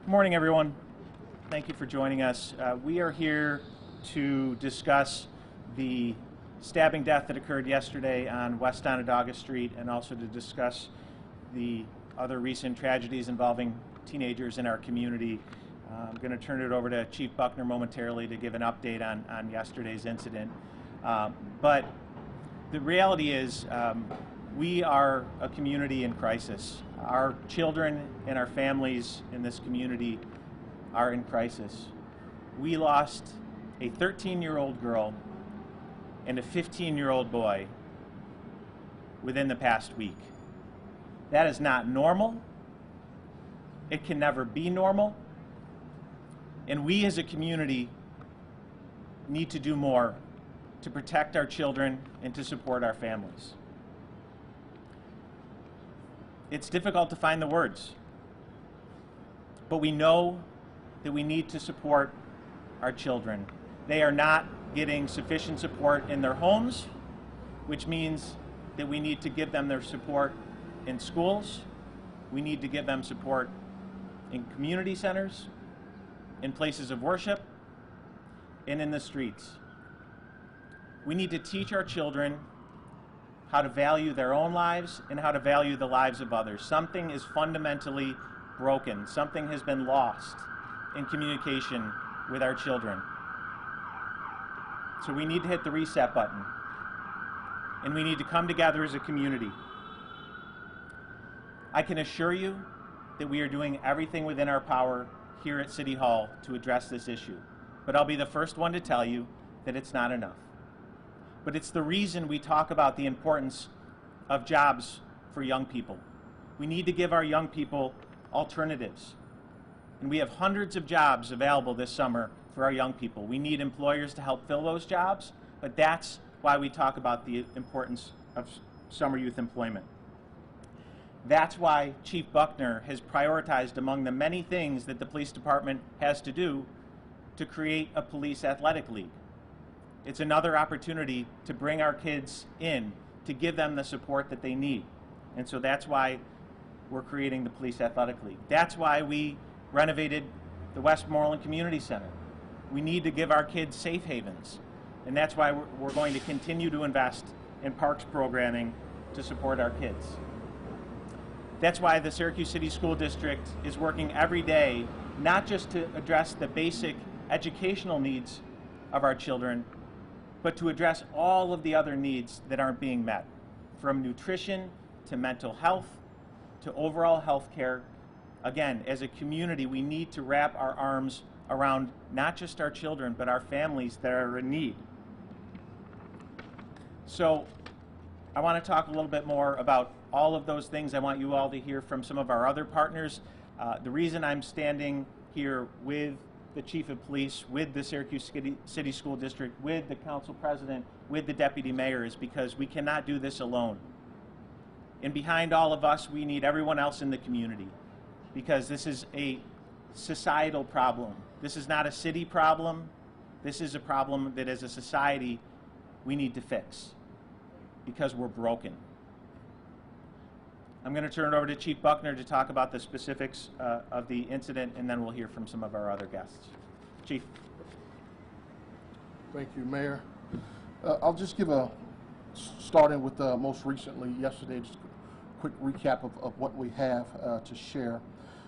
Good morning, everyone. Thank you for joining us. We are here to discuss the stabbing death that occurred yesterday on West Onondaga Street, and also to discuss the other recent tragedies involving teenagers in our community. I'm going to turn it over to Chief Buckner momentarily to give an update on yesterday's incident. But the reality is we are a community in crisis. Our children and our families in this community are in crisis. We lost a 13-year-old girl and a 15-year-old boy within the past week. That is not normal. It can never be normal. And we as a community need to do more to protect our children and to support our families. It's difficult to find the words, but we know that we need to support our children. They are not getting sufficient support in their homes, which means that we need to give them their support in schools. We need to give them support in community centers, in places of worship, and in the streets. We need to teach our children how to value their own lives and how to value the lives of others. Something is fundamentally broken. Something has been lost in communication with our children. So we need to hit the reset button, and we need to come together as a community. I can assure you that we are doing everything within our power here at City Hall to address this issue. But I'll be the first one to tell you that it's not enough. But it's the reason we talk about the importance of jobs for young people. We need to give our young people alternatives. And we have hundreds of jobs available this summer for our young people. We need employers to help fill those jobs, but that's why we talk about the importance of summer youth employment. That's why Chief Buckner has prioritized among the many things that the police department has to do to create a police athletic league. It's another opportunity to bring our kids in, to give them the support that they need. And so that's why we're creating the Police Athletic League. That's why we renovated the Westmoreland Community Center. We need to give our kids safe havens. And that's why we're going to continue to invest in parks programming to support our kids. That's why the Syracuse City School District is working every day, not just to address the basic educational needs of our children, but to address all of the other needs that aren't being met, from nutrition to mental health to overall health care. Again, as a community, we need to wrap our arms around not just our children, but our families that are in need. So I want to talk a little bit more about all of those things. I want you all to hear from some of our other partners. The reason I'm standing here with the Chief of Police, with the Syracuse City School District, with the Council President, with the Deputy Mayor, is because we cannot do this alone. And behind all of us, we need everyone else in the community, because this is a societal problem. This is not a city problem. This is a problem that as a society we need to fix, because we're broken. I'm going to turn it over to Chief Buckner to talk about the specifics of the incident, and then we'll hear from some of our other guests. Chief. Thank you, Mayor. I'll just give starting with most recently, yesterday, just a quick recap of what we have to share.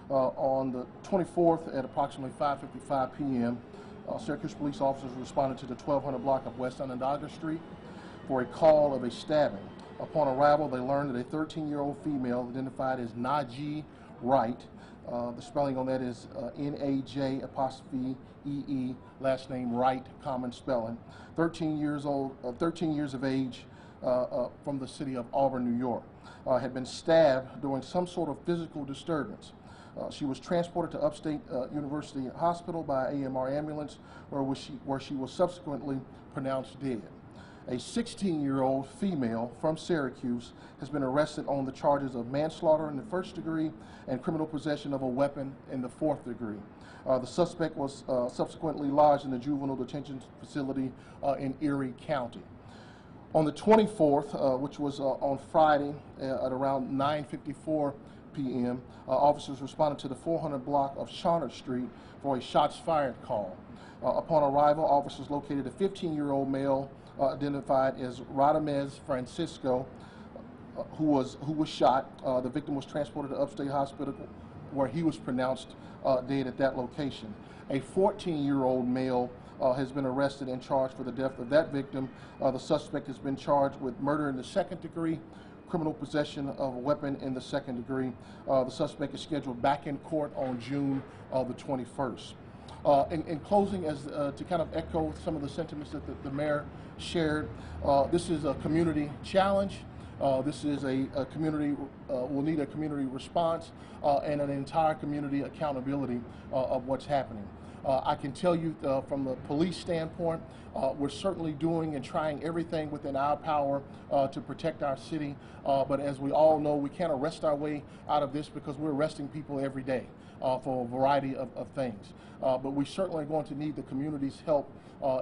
On the 24th at approximately 5:55 p.m., Syracuse police officers responded to the 1200 block of West Onondaga Street for a call of a stabbing. Upon arrival, they learned that a 13-year-old female identified as Najee Wright, the spelling on that is N-A-J''E-E, last name Wright, common spelling, 13 years of age, from the city of Auburn, New York, had been stabbed during some sort of physical disturbance. She was transported to Upstate University Hospital by AMR ambulance, where she was subsequently pronounced dead. A 16-year-old female from Syracuse has been arrested on the charges of manslaughter in the 1st degree and criminal possession of a weapon in the 4th degree. The suspect was subsequently lodged in the juvenile detention facility in Erie County. On the 24th, which was on Friday at around 9:54 p.m., officers responded to the 400 block of Charlotte Street for a shots fired call. Upon arrival, officers located a 15-year-old male identified as Radamez Francisco, who was shot. The victim was transported to Upstate Hospital, where he was pronounced dead at that location. A 14-year-old male has been arrested and charged for the death of that victim. The suspect has been charged with murder in the second degree, criminal possession of a weapon in the second degree. The suspect is scheduled back in court on June the 21st. In closing, as to kind of echo some of the sentiments that the mayor shared, this is a community challenge. This is a community, will need a community response and an entire community accountability of what's happening. I can tell you from the police standpoint, we're certainly doing and trying everything within our power to protect our city. But as we all know, we can't arrest our way out of this because we're arresting people every day for a variety of things. But we certainly are going to need the community's help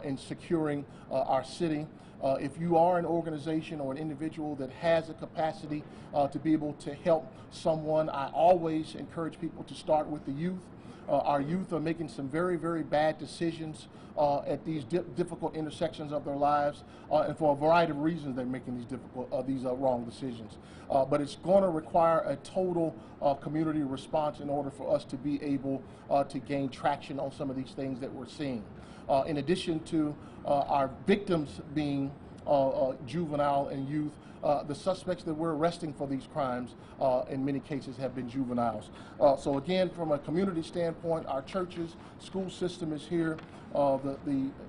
in securing our city. If you are an organization or an individual that has a capacity to be able to help someone, I always encourage people to start with the youth. Our youth are making some very, very bad decisions at these difficult intersections of their lives, and for a variety of reasons they're making these wrong decisions. But it's going to require a total community response in order for us to be able to gain traction on some of these things that we're seeing. In addition to our victims being juvenile and youth, the suspects that we're arresting for these crimes in many cases have been juveniles. So again, from a community standpoint, our churches, school system is here, all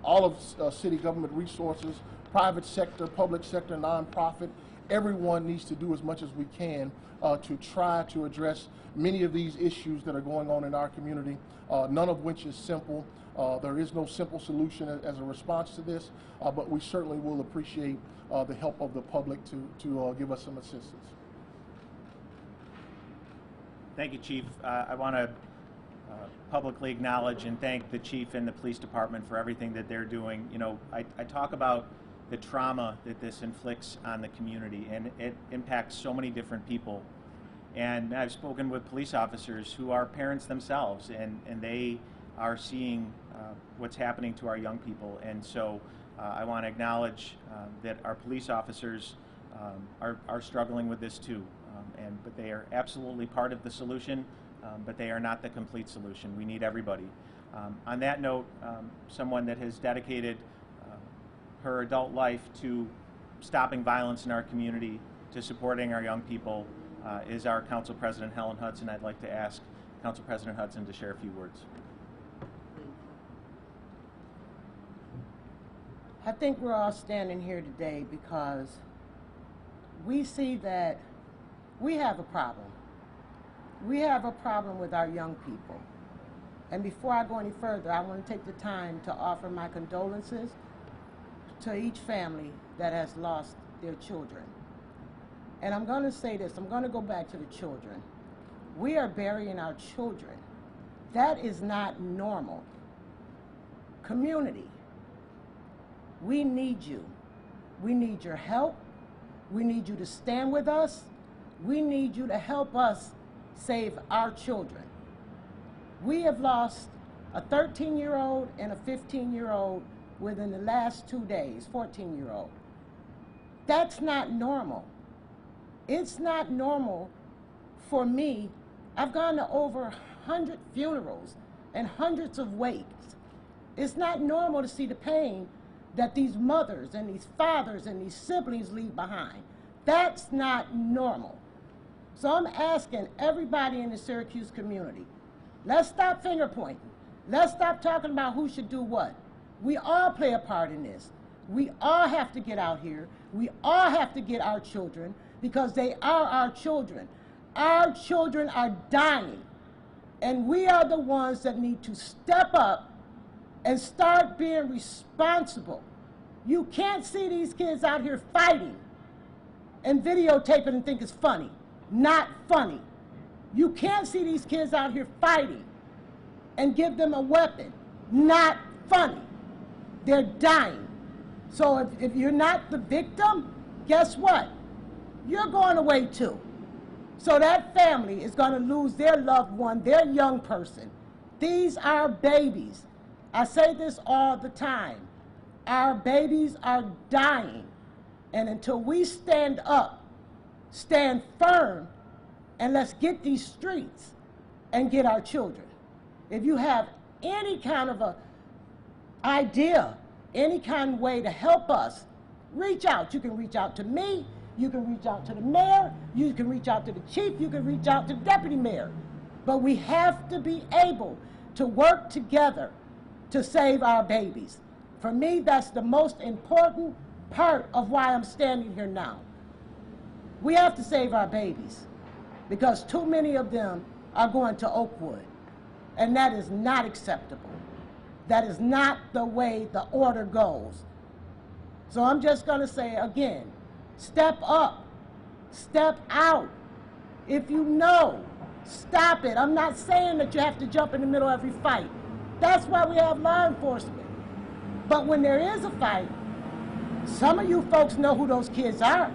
of city government resources, private sector, public sector, nonprofit, everyone needs to do as much as we can to try to address many of these issues that are going on in our community, none of which is simple. There is no simple solution as a response to this, but we certainly will appreciate the help of the public to give us some assistance. Thank you, Chief. I want to publicly acknowledge and thank the Chief and the police department for everything that they're doing. You know, I talk about the trauma that this inflicts on the community, and it impacts so many different people. And I've spoken with police officers who are parents themselves, and they are seeing what's happening to our young people. And so I want to acknowledge that our police officers are struggling with this too. But they are absolutely part of the solution, but they are not the complete solution. We need everybody. On that note, someone that has dedicated her adult life to stopping violence in our community, to supporting our young people, is our Council President, Helen Hudson. I'd like to ask Council President Hudson to share a few words. I think we're all standing here today because we see that we have a problem. We have a problem with our young people. And before I go any further, I want to take the time to offer my condolences to each family that has lost their children. And I'm going to say this, I'm going to go back to the children. We are burying our children. That is not normal. Community, we need you. We need your help. We need you to stand with us. We need you to help us save our children. We have lost a 13-year-old and a 15-year-old within the last 2 days, 14-year-old. That's not normal. It's not normal for me. I've gone to over 100 funerals and hundreds of wakes. It's not normal to see the pain that these mothers and these fathers and these siblings leave behind. That's not normal. So I'm asking everybody in the Syracuse community, let's stop finger pointing. Let's stop talking about who should do what. We all play a part in this. We all have to get out here. We all have to get our children because they are our children. Our children are dying. And we are the ones that need to step up and start being responsible. You can't see these kids out here fighting and videotaping and think it's funny. Not funny. You can't see these kids out here fighting and give them a weapon. Not funny. They're dying. So if you're not the victim, guess what? You're going away too. So that family is going to lose their loved one, their young person. These are babies. I say this all the time. Our babies are dying. And until we stand up, stand firm, and let's get these streets and get our children. If you have any kind of a idea, any kind of way to help us, reach out. You can reach out to me. You can reach out to the mayor, you can reach out to the chief, you can reach out to the deputy mayor. But we have to be able to work together to save our babies. For me, that's the most important part of why I'm standing here now. We have to save our babies because too many of them are going to Oakwood, and that is not acceptable. That is not the way the order goes. So I'm just going to say again, step up, step out. If you know, stop it. I'm not saying that you have to jump in the middle of every fight. That's why we have law enforcement. But when there is a fight, some of you folks know who those kids are.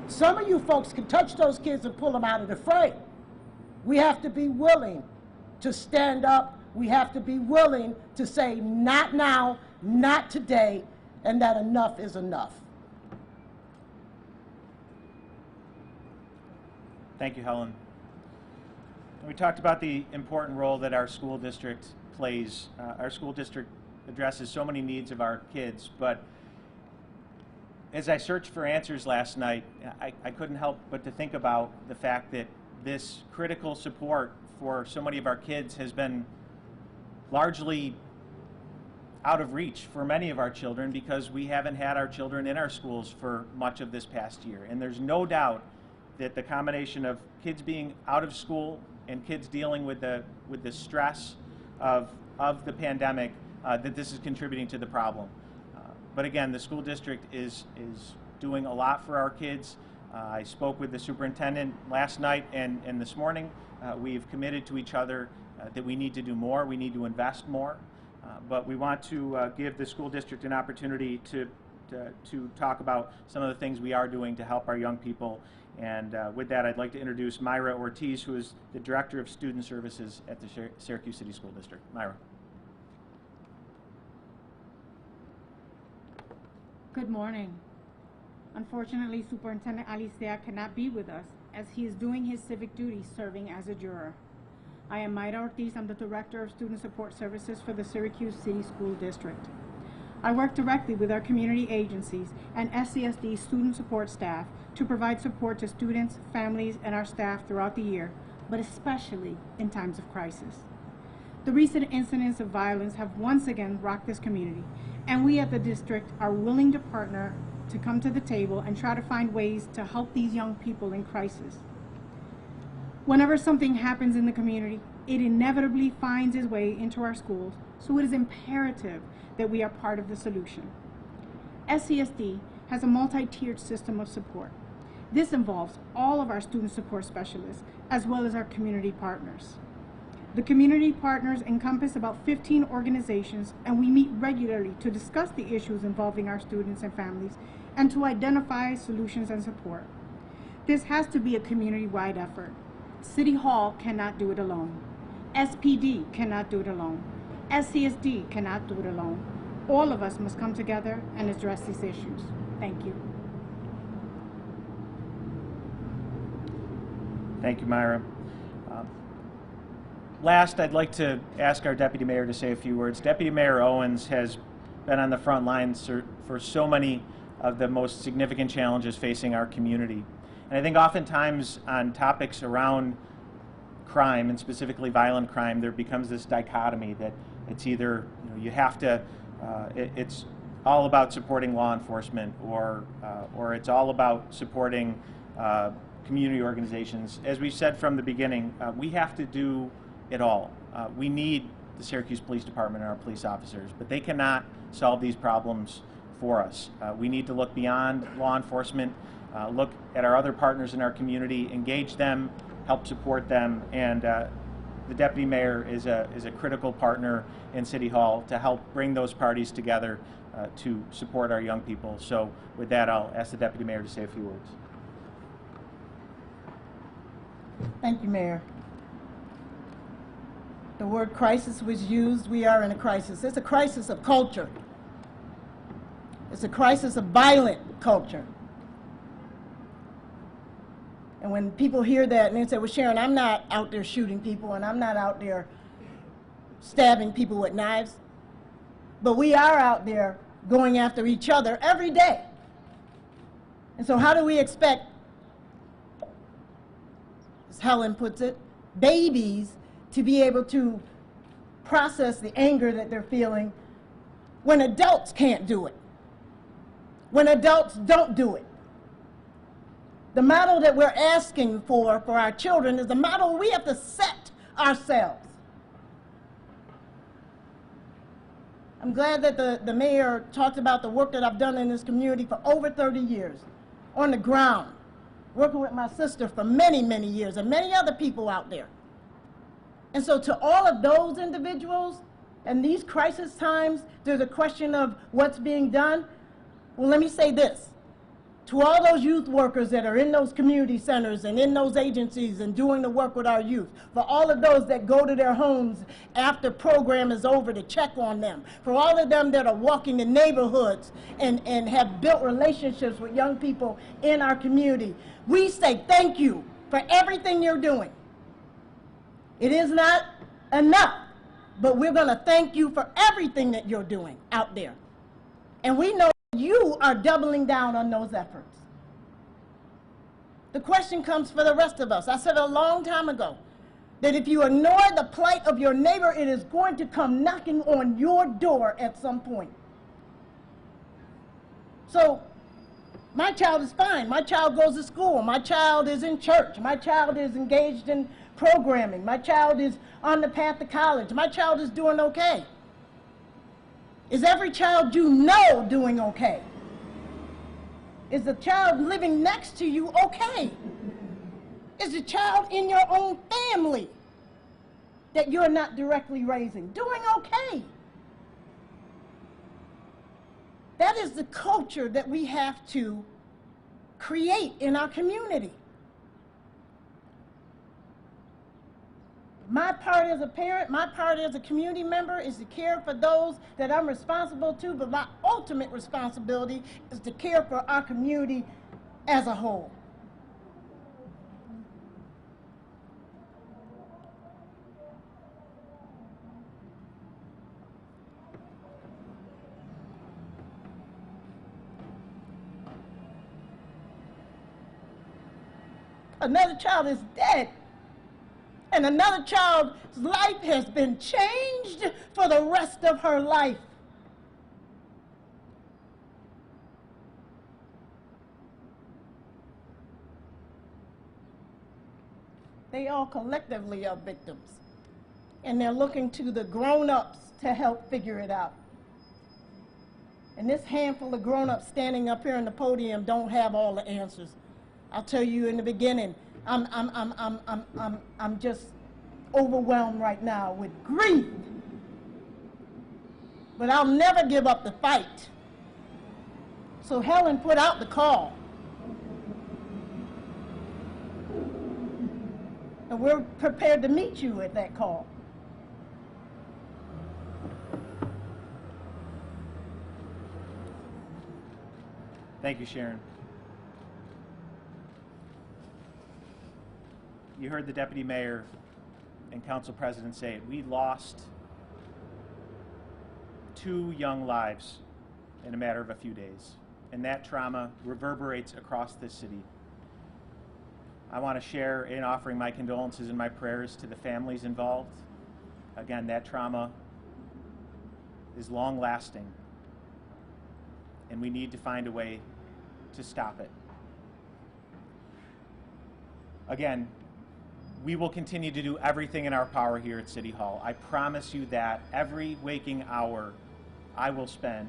Some of you folks can touch those kids and pull them out of the fray. We have to be willing to stand up. We have to be willing to say, not now, not today, and that enough is enough. Thank you, Helen. We talked about the important role that our school district plays. Our school district addresses so many needs of our kids, but as I searched for answers last night, I couldn't help but to think about the fact that this critical support for so many of our kids has been largely out of reach for many of our children because we haven't had our children in our schools for much of this past year. And there's no doubt that the combination of kids being out of school and kids dealing with the stress of the pandemic, that this is contributing to the problem. But again, the school district is doing a lot for our kids. I spoke with the superintendent last night and this morning. We've committed to each other that we need to do more, we need to invest more. But we want to give the school district an opportunity to talk about some of the things we are doing to help our young people. And with that, I'd like to introduce Myra Ortiz, who is the Director of Student Services at the Syracuse City School District. Myra. Good morning. Unfortunately, Superintendent Alicea cannot be with us as he is doing his civic duty serving as a juror. I am Myra Ortiz. I'm the Director of Student Support Services for the Syracuse City School District. I work directly with our community agencies and SCSD student support staff to provide support to students, families, and our staff throughout the year, but especially in times of crisis. The recent incidents of violence have once again rocked this community, and we at the district are willing to partner to come to the table and try to find ways to help these young people in crisis. Whenever something happens in the community, it inevitably finds its way into our schools, so it is imperative that we are part of the solution. SCSD has a multi-tiered system of support. This involves all of our student support specialists, as well as our community partners. The community partners encompass about 15 organizations, and we meet regularly to discuss the issues involving our students and families, and to identify solutions and support. This has to be a community-wide effort. City Hall cannot do it alone. SPD cannot do it alone. SCSD cannot do it alone. All of us must come together and address these issues. Thank you. Thank you, Myra. Last, I'd like to ask our Deputy Mayor to say a few words. Deputy Mayor Owens has been on the front lines for so many of the most significant challenges facing our community. And I think oftentimes on topics around crime, and specifically violent crime, there becomes this dichotomy that it's either you have to, it's all about supporting law enforcement, or it's all about supporting community organizations. As we said from the beginning, we have to do it all. We need the Syracuse Police Department and our police officers, but they cannot solve these problems for us. We need to look beyond law enforcement, look at our other partners in our community, engage them, help support them, and the Deputy Mayor is a critical partner in City Hall to help bring those parties together to support our young people. So with that, I'll ask the Deputy Mayor to say a few words. Thank you, Mayor. The word crisis was used. We are in a crisis. It's a crisis of culture. It's a crisis of violent culture. And when people hear that and they say, well, Sharon, I'm not out there shooting people and I'm not out there stabbing people with knives, but we are out there going after each other every day. And so how do we expect, as Helen puts it, babies to be able to process the anger that they're feeling when adults can't do it, when adults don't do it? The model that we're asking for our children is the model we have to set ourselves. I'm glad that the mayor talked about the work that I've done in this community for over 30 years, on the ground, working with my sister for many, many years, and many other people out there. And so to all of those individuals, and these crisis times, there's a question of what's being done. Well, let me say this. To all those youth workers that are in those community centers and in those agencies and doing the work with our youth, for all of those that go to their homes after program is over to check on them, for all of them that are walking the neighborhoods and have built relationships with young people in our community, we say thank you for everything you're doing. It is not enough, but we're going to thank you for everything that you're doing out there. And we know you are doubling down on those efforts. The question comes for the rest of us. I said a long time ago that if you ignore the plight of your neighbor, it is going to come knocking on your door at some point. So my child is fine. My child goes to school. My child is in church. My child is engaged in programming. My child is on the path to college. My child is doing okay. Is every child you know doing okay? Is the child living next to you okay? Is the child in your own family that you're not directly raising doing okay? That is the culture that we have to create in our community. My part as a parent, my part as a community member is to care for those that I'm responsible to, but my ultimate responsibility is to care for our community as a whole. Another child is dead. And another child's life has been changed for the rest of her life. They all collectively are victims. And they're looking to the grown-ups to help figure it out. And this handful of grown-ups standing up here on the podium don't have all the answers. I'll tell you in the beginning, I'm just overwhelmed right now with grief. But I'll never give up the fight. So Helen put out the call. And we're prepared to meet you at that call. Thank you, Sharon. You heard the Deputy Mayor and Council President say it. We lost 2 young lives in a matter of a few days, and that trauma reverberates across this city. I want to share in offering my condolences and my prayers to the families involved. Again, that trauma is long-lasting, and we need to find a way to stop it. Again, we will continue to do everything in our power here at City Hall. I promise you that every waking hour I will spend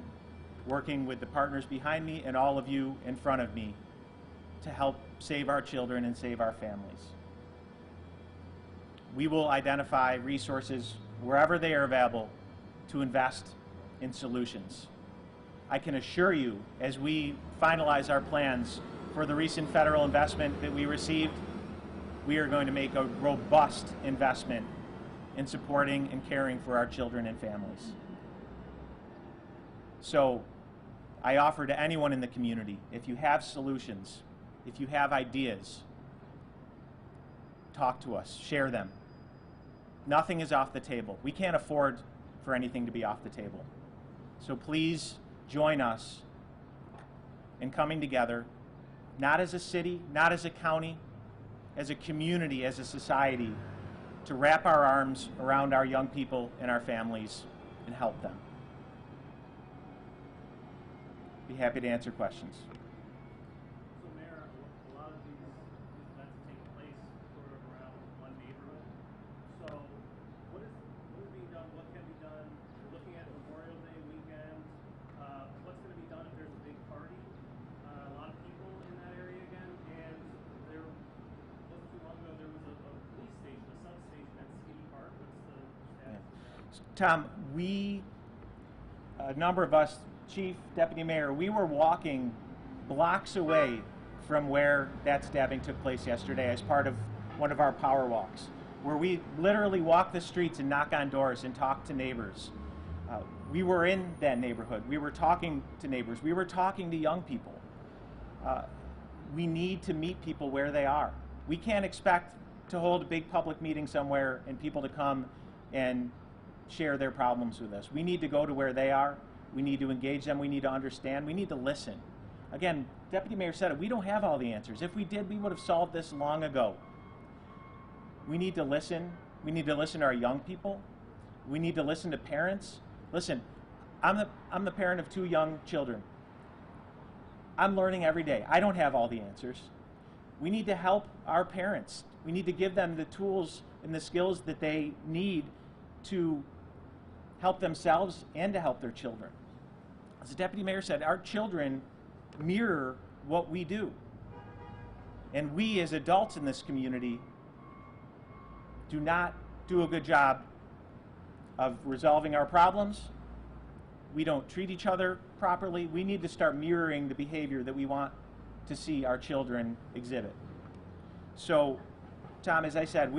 working with the partners behind me and all of you in front of me to help save our children and save our families. We will identify resources wherever they are available to invest in solutions. I can assure you, as we finalize our plans for the recent federal investment that we received, we are going to make a robust investment in supporting and caring for our children and families. So I offer to anyone in the community, if you have solutions, if you have ideas, talk to us, share them. Nothing is off the table. We can't afford for anything to be off the table. So please join us in coming together, not as a city, not as a county, as a community, as a society, to wrap our arms around our young people and our families and help them. Be happy to answer questions. So, Mayor, a lot of these events take place sort of around one neighborhood. So, what is being done? What can be done? You're looking at Memorial Day weekend. What's going to be done if there's a big party? A lot of people in that area again, and there wasn't too long ago there was a police station, a substation at City Park. What's the status of that? Tom, a number of us, Chief, Deputy Mayor, we were walking blocks away from where that stabbing took place yesterday as part of one of our power walks, where we literally walk the streets and knock on doors and talk to neighbors. We were in that neighborhood. We were talking to neighbors. We were talking to young people. We need to meet people where they are. We can't expect to hold a big public meeting somewhere and people to come and share their problems with us. We need to go to where they are. We need to engage them. We need to understand. We need to listen. Again, Deputy Mayor said it. We don't have all the answers. If we did, we would have solved this long ago. We need to listen. We need to listen to our young people. We need to listen to parents. Listen, I'm the parent of 2 young children. I'm learning every day. I don't have all the answers. We need to help our parents. We need to give them the tools and the skills that they need to help themselves and to help their children. As the Deputy Mayor said, our children mirror what we do. And we as adults in this community do not do a good job of resolving our problems. We don't treat each other properly. We need to start mirroring the behavior that we want to see our children exhibit. So, Tom, as I said,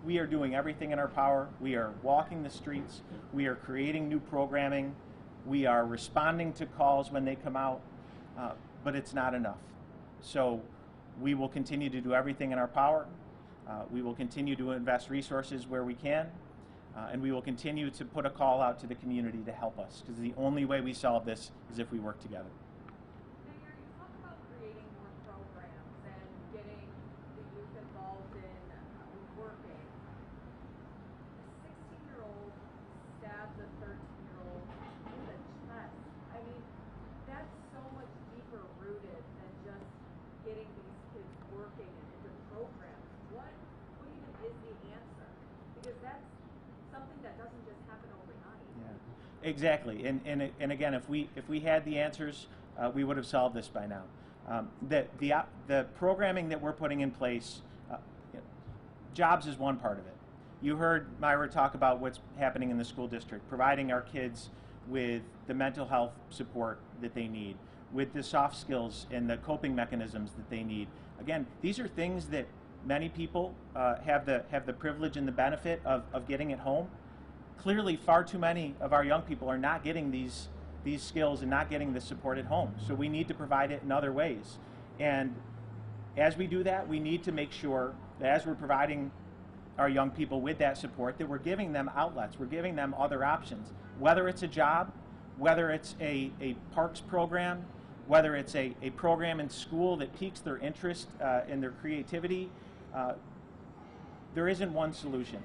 we are doing everything in our power. We are walking the streets. We are creating new programming. We are responding to calls when they come out, but it's not enough. So we will continue to do everything in our power. We will continue to invest resources where we can, and we will continue to put a call out to the community to help us, because the only way we solve this is if we work together. Mayor, you talk about creating more programs and getting the youth involved in working. A 16-year-old stabbed a 13-year-old in the chest. I mean, that's so much deeper rooted than just getting these kids working and into programs. What even is the answer? Because that's something that doesn't just happen overnight. Yeah, exactly. And again, if we had the answers, we would have solved this by now. The programming that we're putting in place, jobs is one part of it. You heard Myra talk about what's happening in the school district, providing our kids with the mental health support that they need, with the soft skills and the coping mechanisms that they need. Again, these are things that many people have the privilege and the benefit of getting at home. Clearly, far too many of our young people are not getting these skills and not getting the support at home. So we need to provide it in other ways. And as we do that, we need to make sure that as we're providing our young people with that support, that we're giving them outlets, we're giving them other options. Whether it's a job, whether it's a parks program, whether it's a program in school that piques their interest and their creativity, there isn't one solution.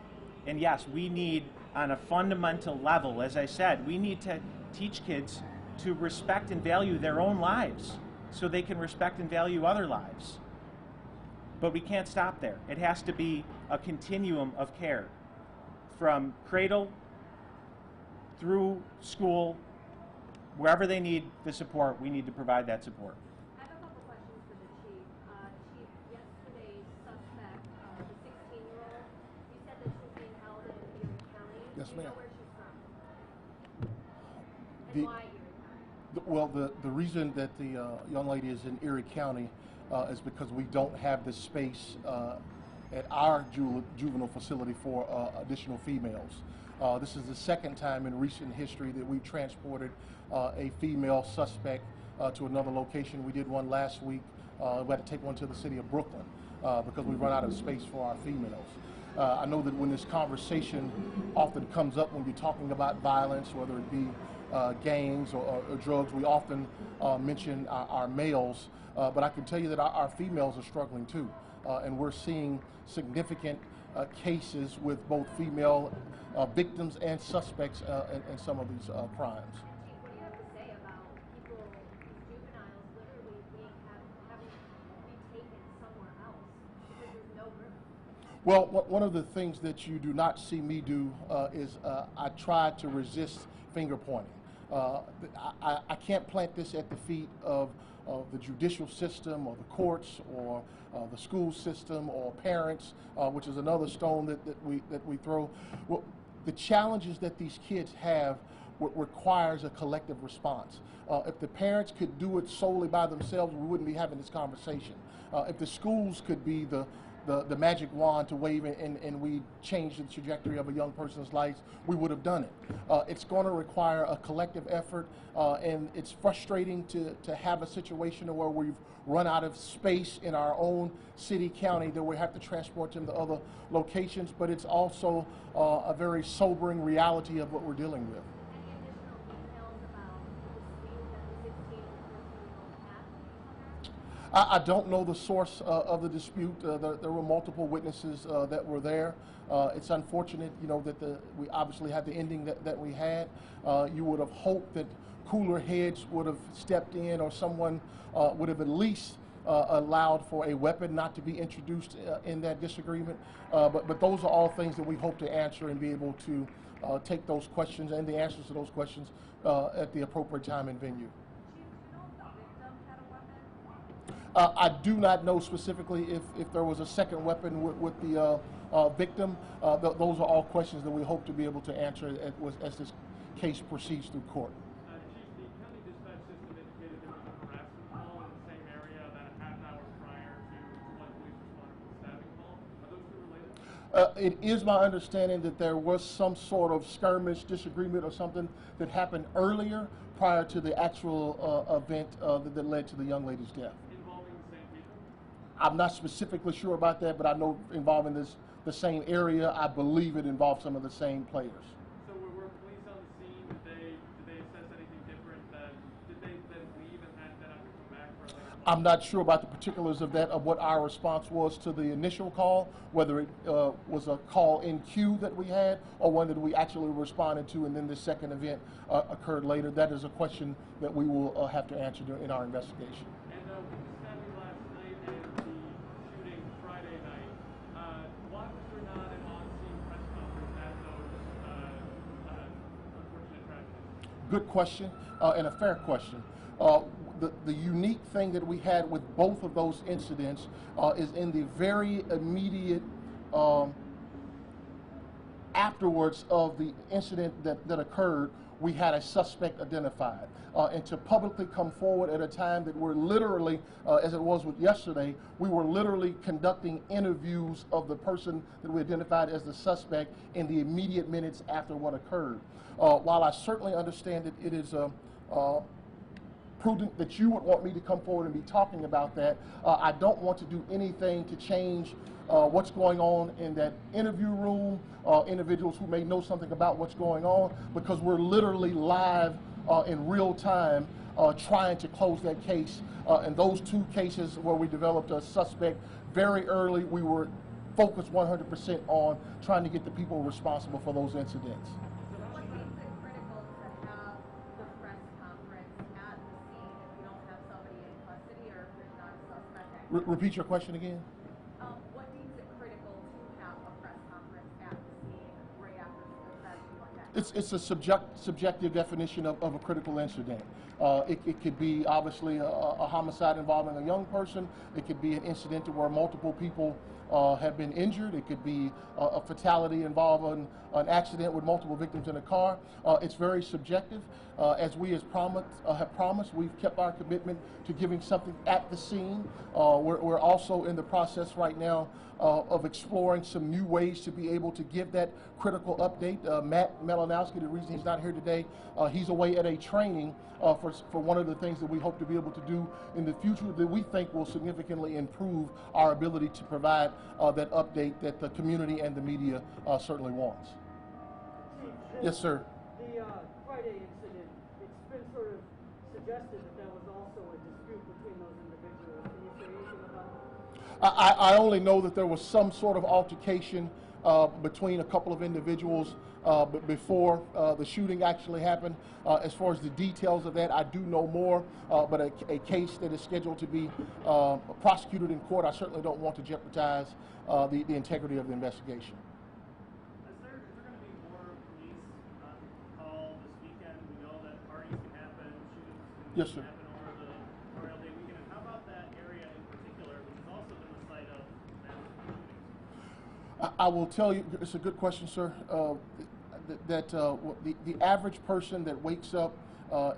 And yes, we need, on a fundamental level, as I said, we need to teach kids to respect and value their own lives so they can respect and value other lives. But we can't stop there. It has to be a continuum of care. From cradle through school, wherever they need the support, we need to provide that support. I have a couple questions for the chief. Chief, yesterday's suspect, the 16-year-old, you said that she's being held in Erie County. Yes, Do you know ma'am. where she's from? And why Erie County? Well, the reason that the young lady is in Erie County is because we don't have the space at our juvenile facility for additional females. This is the second time in recent history that we transported a female suspect to another location. We did one last week. We had to take one to the city of Brooklyn because we run out of space for our females. I know that when this conversation often comes up when you're talking about violence, whether it be gangs or drugs, we often mention our males, but I can tell you that our females are struggling too, and we're seeing significant cases with both female victims and suspects in some of these crimes. What do you have to say about people, these juveniles, literally having to be taken somewhere else because there's no room? Well, one of the things that you do not see me do is I try to resist finger pointing. I can't plant this at the feet of the judicial system or the courts or the school system or parents, which is another stone that we throw. Well, the challenges that these kids have requires a collective response. If the parents could do it solely by themselves, we wouldn't be having this conversation. If the schools could be the magic wand to wave and we change the trajectory of a young person's life, we would have done it. It's going to require a collective effort, and it's frustrating to have a situation where we've run out of space in our own city, county, that we have to transport them to other locations, but it's also a very sobering reality of what we're dealing with. I don't know the source of the dispute. There were multiple witnesses that were there. It's unfortunate, you know, that we obviously had the ending that we had. You would have hoped that cooler heads would have stepped in, or someone would have at least allowed for a weapon not to be introduced in that disagreement. But those are all things that we hope to answer and be able to take those questions and the answers to those questions at the appropriate time and venue. I do not know specifically if there was a second weapon with the victim. Those are all questions that we hope to be able to answer as this case proceeds through court. Chief, the county dispatch system indicated there was a harassment call in the same area about a half hour prior to one police responder to the stabbing call. Are those two related? It is my understanding that there was some sort of skirmish, disagreement, or something that happened earlier prior to the actual event that led to the young lady's death. Involving the same people? I'm not specifically sure about that, but I know involving the same area, I believe it involved some of the same players. So were police on the scene? Did they assess anything different? Did they then leave and then have to come back for a later call? I'm not sure about the particulars of that, of what our response was to the initial call, whether it was a call in queue that we had or one that we actually responded to, and then the second event occurred later. That is a question that we will have to answer in our investigation. And with the stabbing last night and the shooting Friday night, why was there not an on-scene press conference at those unfortunate tragedies? Good question, and a fair question. The unique thing that we had with both of those incidents is in the very immediate afterwards of the incident that occurred, we had a suspect identified. And to publicly come forward at a time that we're literally, as it was with yesterday, we were literally conducting interviews of the person that we identified as the suspect in the immediate minutes after what occurred. While I certainly understand that it is prudent that you would want me to come forward and be talking about that, I don't want to do anything to change what's going on in that interview room, individuals who may know something about what's going on, because we're literally live in real time trying to close that case. In those two cases where we developed a suspect very early, we were focused 100% on trying to get the people responsible for those incidents. What makes it critical to have the press conference at the scene if you don't have somebody in custody or if there's not a suspect? Repeat your question again? What deems it critical to have a press conference at the scene right after a tragedy like that? It's a subjective definition of a critical incident. It could be obviously a homicide involving a young person. It could be an incident where multiple people have been injured. It could be a fatality involving an accident with multiple victims in a car. It's very subjective. As we have promised, we've kept our commitment to giving something at the scene. We're also in the process right now of exploring some new ways to be able to give that critical update. Matt Melanowski, the reason he's not here today, he's away at a training for one of the things that we hope to be able to do in the future that we think will significantly improve our ability to provide that update that the community and the media certainly wants. Yes, sir. The Friday incident, it's been sort of suggested that that was also a dispute between those individuals. Can you say anything about that? I only know that there was some sort of altercation between a couple of individuals before the shooting actually happened. As far as the details of that, I do know more, but a case that is scheduled to be prosecuted in court, I certainly don't want to jeopardize the integrity of the investigation. Is there going to be more police on call this weekend? We know that parties can happen, shootings Yes, can sir. happen over the Memorial Day weekend. And how about that area in particular, which has also been the site of mass shootings? I will tell you, it's a good question, sir, that the average person that wakes up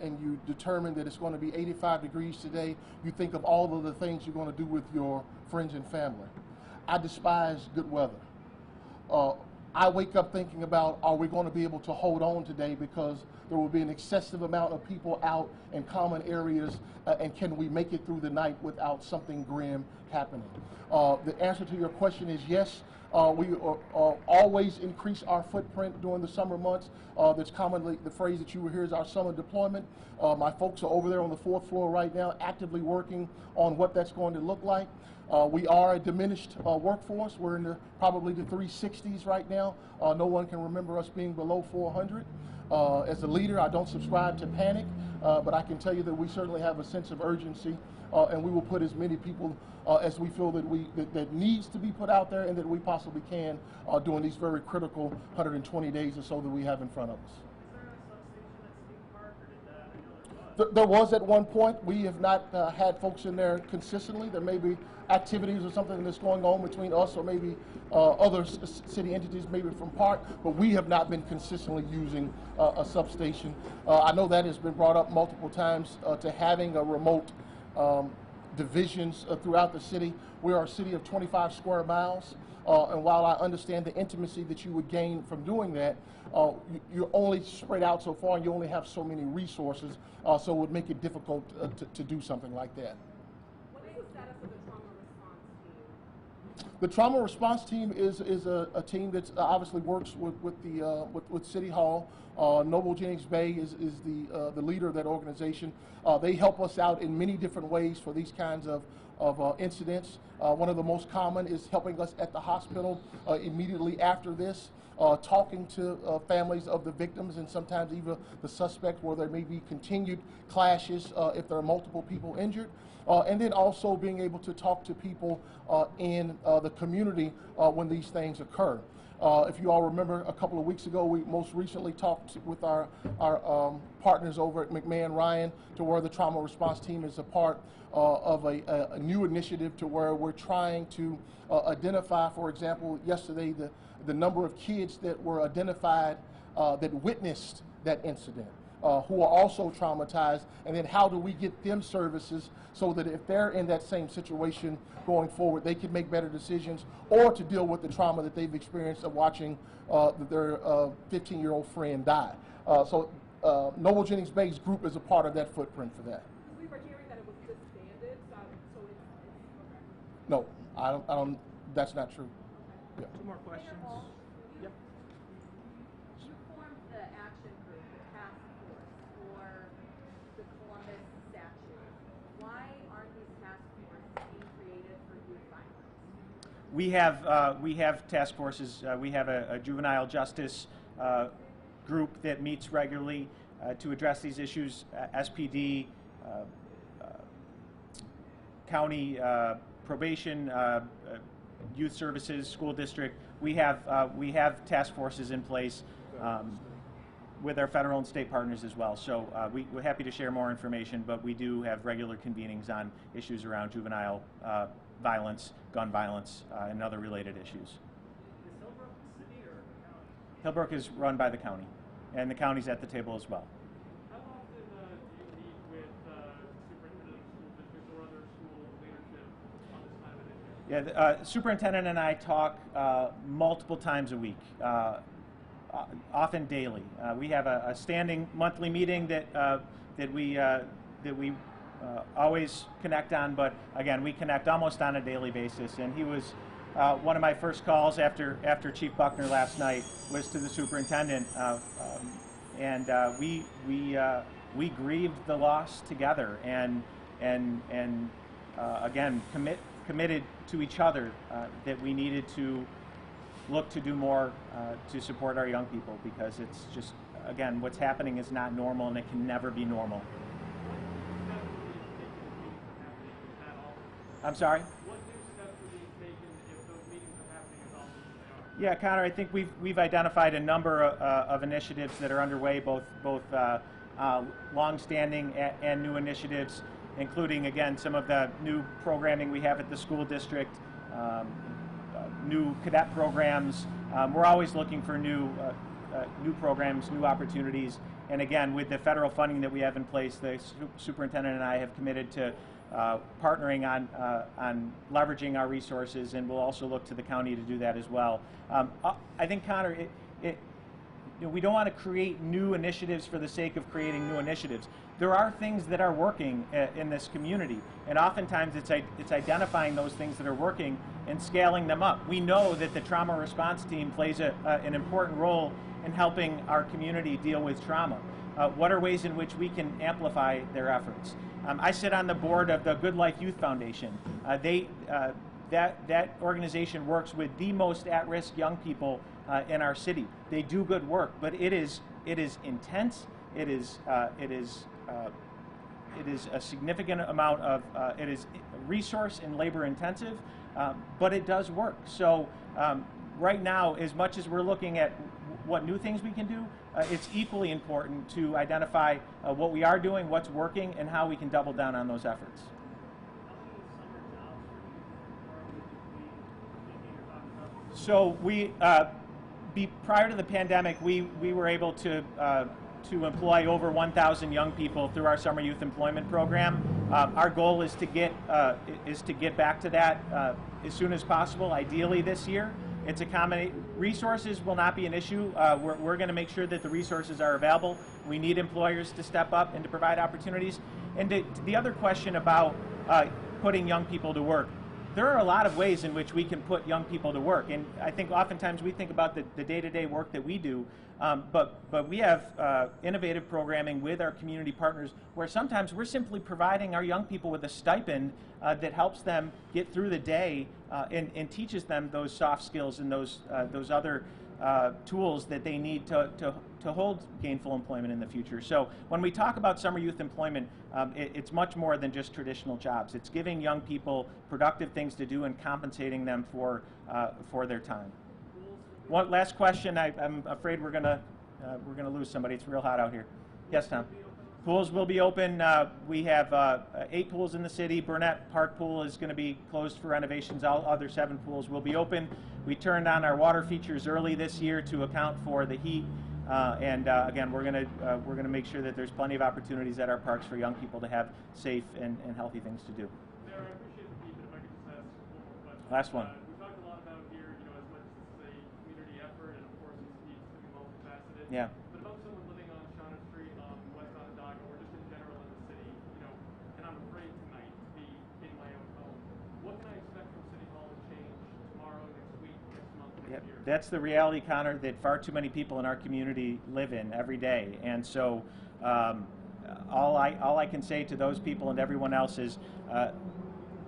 and you determine that it's going to be 85 degrees today, you think of all of the things you're going to do with your friends and family. I despise good weather. I wake up thinking about, are we going to be able to hold on today because there will be an excessive amount of people out in common areas, and can we make it through the night without something grim happening? The answer to your question is yes. We always increase our footprint during the summer months. That's commonly the phrase that you will hear is our summer deployment. My folks are over there on the 4th floor right now actively working on what that's going to look like. We are a diminished workforce. We're in probably the 360s right now. No one can remember us being below 400. As a leader, I don't subscribe to panic, but I can tell you that we certainly have a sense of urgency, and we will put as many people as we feel that needs to be put out there and that we possibly can during these very critical 120 days or so that we have in front of us. Is there a substation at State Park, or did that? I know There was at one point. We have not had folks in there consistently. There may be activities or something that's going on between us or maybe other city entities, maybe from Park, but we have not been consistently using a substation. I know that has been brought up multiple times to having a remote divisions throughout the city. We are a city of 25 square miles, and while I understand the intimacy that you would gain from doing that, you're only spread out so far and you only have so many resources, so it would make it difficult to do something like that. What is the status of the trauma response team? The trauma response team is a team that obviously works with City Hall. Noble Jennings Bay is the leader of that organization. They help us out in many different ways for these kinds of incidents. One of the most common is helping us at the hospital immediately after this, talking to families of the victims and sometimes even the suspect where there may be continued clashes if there are multiple people injured. And then also being able to talk to people in the community when these things occur. If you all remember, a couple of weeks ago, we most recently talked with our partners over at McMahon Ryan, to where the trauma response team is a part of a new initiative to where we're trying to identify, for example, yesterday, the number of kids that were identified that witnessed that incident. Who are also traumatized, and then how do we get them services so that if they're in that same situation going forward, they can make better decisions or to deal with the trauma that they've experienced of watching their 15-year-old friend die. So Noble Jennings Bay's group is a part of that footprint for that. We were hearing that it was disbanded, so it's okay. No, I don't, that's not true. Yeah. Two more questions. Mayor Walsh, Yep. you formed the action group, the task force for the Columbus statue. Why aren't these task forces being created for youth violence? We have task forces. We have a juvenile justice group that meets regularly to address these issues. SPD, county probation, youth services, school district. We have task forces in place with our federal and state partners as well. So we're happy to share more information, but we do have regular convenings on issues around juvenile violence, gun violence, and other related issues. Is Hillbrook the city or the county? Hillbrook is run by the county, and the county's at the table as well. How often do you meet with superintendent of school districts or other school leadership on this kind of an issue? Yeah, the superintendent and I talk multiple times a week, often daily. We have a standing monthly meeting that we always connect on, but again, we connect almost on a daily basis. And he was one of my first calls after Chief Buckner last night was to the superintendent, and we grieved the loss together, and again committed to each other that we needed to look to do more to support our young people, because it's just, again, what's happening is not normal, and it can never be normal. I'm sorry? What new steps are being taken if those meetings are happening as often as they are? Yeah, Connor, I think we've identified a number of initiatives that are underway, both long-standing and new initiatives, including, again, some of the new programming we have at the school district, new cadet programs. We're always looking for new programs, new opportunities, and again, with the federal funding that we have in place, the superintendent and I have committed to partnering on leveraging our resources, and we'll also look to the county to do that as well. I think, Connor, we don't want to create new initiatives for the sake of creating new initiatives. There are things that are working in this community, and oftentimes it's identifying those things that are working and scaling them up. We know that the trauma response team plays an important role in helping our community deal with trauma. What are ways in which we can amplify their efforts? I sit on the board of the Good Life Youth Foundation. That organization works with the most at-risk young people in our city. They do good work, but it is intense. It is a significant amount of it is resource and labor intensive, but it does work. So right now, as much as we're looking at what new things we can do, it's equally important to identify what we are doing, what's working, and how we can double down on those efforts. So prior to the pandemic, we were able to employ over 1,000 young people through our summer youth employment program. Our goal is to get back to that as soon as possible, ideally this year. It's resources will not be an issue. We're going to make sure that the resources are available. We need employers to step up and to provide opportunities. And to the other question about putting young people to work, there are a lot of ways in which we can put young people to work. And I think oftentimes we think about the day-to-day work that we do, but we have innovative programming with our community partners where sometimes we're simply providing our young people with a stipend that helps them get through the day and teaches them those soft skills and those other tools that they need to hold gainful employment in the future. So when we talk about summer youth employment, it's much more than just traditional jobs. It's giving young people productive things to do and compensating them for their time. One last question. I'm afraid we're gonna lose somebody. It's real hot out here. Yes, Tom. Pools will be open. We have 8 pools in the city. Burnett Park Pool is going to be closed for renovations. All other 7 pools will be open. We turned on our water features early this year to account for the heat. Again, we're going to make sure that there's plenty of opportunities at our parks for young people to have safe and healthy things to do. Mayor, I appreciate the feedback. If I could just ask one more question. Last one. We talked a lot about here, as much as it's a community effort, and of course this needs to be multifaceted. Yeah. But about someone living on Shauna Street, West Onondaga, or just in general in the city, and I'm afraid tonight to be in my own home. What can I expect from City Hall to change tomorrow, next week, next month, next year? That's the reality, Connor, that far too many people in our community live in every day. And so all I can say to those people and everyone else is,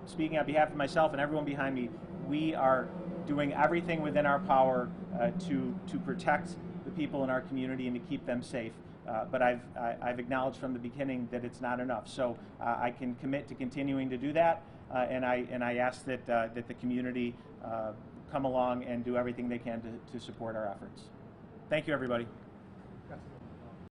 speaking on behalf of myself and everyone behind me, we are doing everything within our power to protect the people in our community and to keep them safe. But I've acknowledged from the beginning that it's not enough. So I can commit to continuing to do that, and I ask that the community come along and do everything they can to support our efforts. Thank you, everybody.